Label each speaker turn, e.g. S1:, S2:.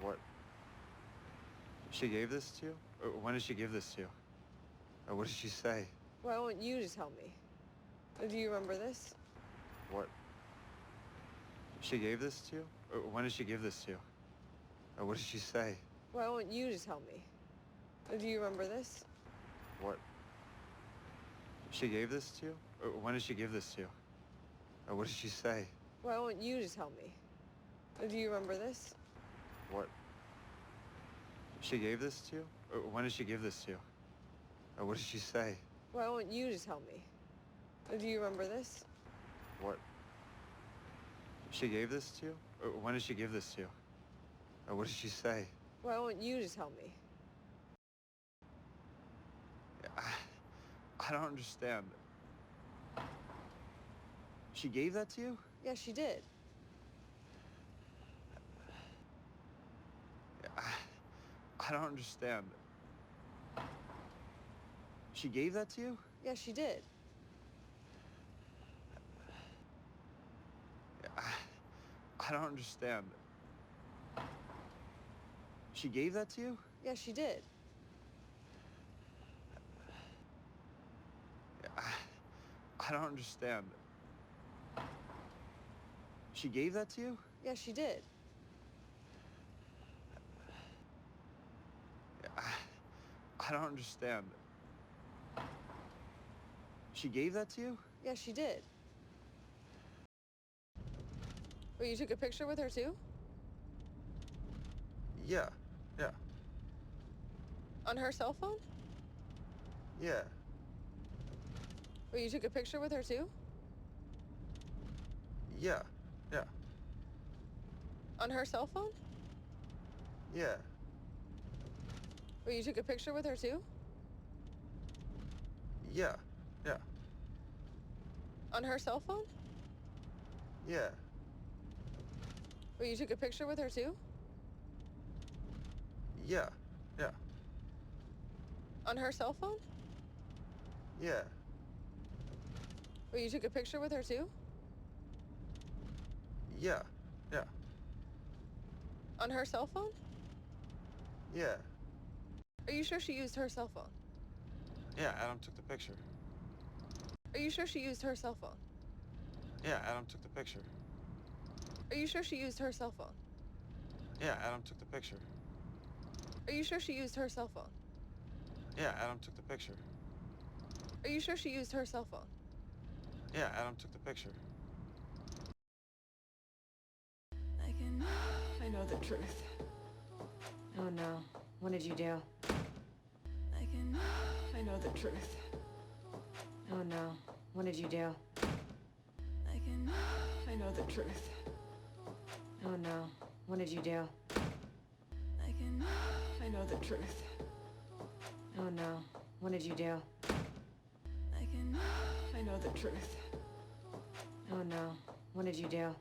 S1: What? She gave this to you? Or when did she give this to you? Or what did she say?
S2: Well, I want you to tell me. Do you remember this?
S1: What? She gave this to you? Or when did she give this to you? Or what did she say?
S2: Well, I want you to tell me. Do you remember this?
S1: What? She gave this to you? Or when did she give this to you? Or what did she say?
S2: Well, I want you to tell me. Do you remember this?
S1: What? She gave this to you? Or when did she give this to you? Or what did she say?
S2: Well, I want you to tell me. Do you remember this?
S1: What? She gave this to you? Or when did she give this to you? Or what did she say?
S2: Well, I want you to tell me.
S1: I don't understand. She gave that to you?
S2: Yeah, she did.
S1: I don't understand. She gave that to you?
S2: Yeah, she did.
S1: I don't understand. She gave that to you?
S2: Yeah, she did.
S1: I don't understand. She gave that to you?
S2: Yeah, she did.
S1: I don't understand. She gave that to you?
S2: Yeah, she did. Well, you took a picture with her too?
S1: Yeah. Yeah.
S2: On her cell phone?
S1: Yeah.
S2: Well, you took a picture with her too?
S1: Yeah. Yeah.
S2: On her cell phone?
S1: Yeah.
S2: Well, you took a picture with her too?
S1: Yeah. Yeah.
S2: On her cell phone?
S1: Yeah.
S2: Well, you took a picture with her too?
S1: Yeah. Yeah.
S2: On her cell phone?
S1: Yeah.
S2: Well, you took a picture with her too?
S1: Yeah. Yeah.
S2: On her cell phone?
S1: Yeah.
S2: Are you sure she used her cell phone?
S1: Yeah, Adam took the picture.
S2: Are you sure she used her cell phone?
S1: Yeah, Adam took the picture.
S2: Are you sure she used her cell phone?
S1: Yeah, Adam took the picture.
S2: Are you sure she used her cell phone?
S1: Yeah, Adam took the picture.
S2: Are you sure she used her cell phone?
S1: Yeah, Adam took the picture.
S2: I know the truth.
S3: Oh no. What did you do?
S2: I know the truth.
S3: Oh no. What did you do?
S2: I know the truth.
S3: Oh no. What did you do?
S2: I know the truth.
S3: Oh no. What did you do?
S2: I know the truth.
S3: Oh no. What did you do?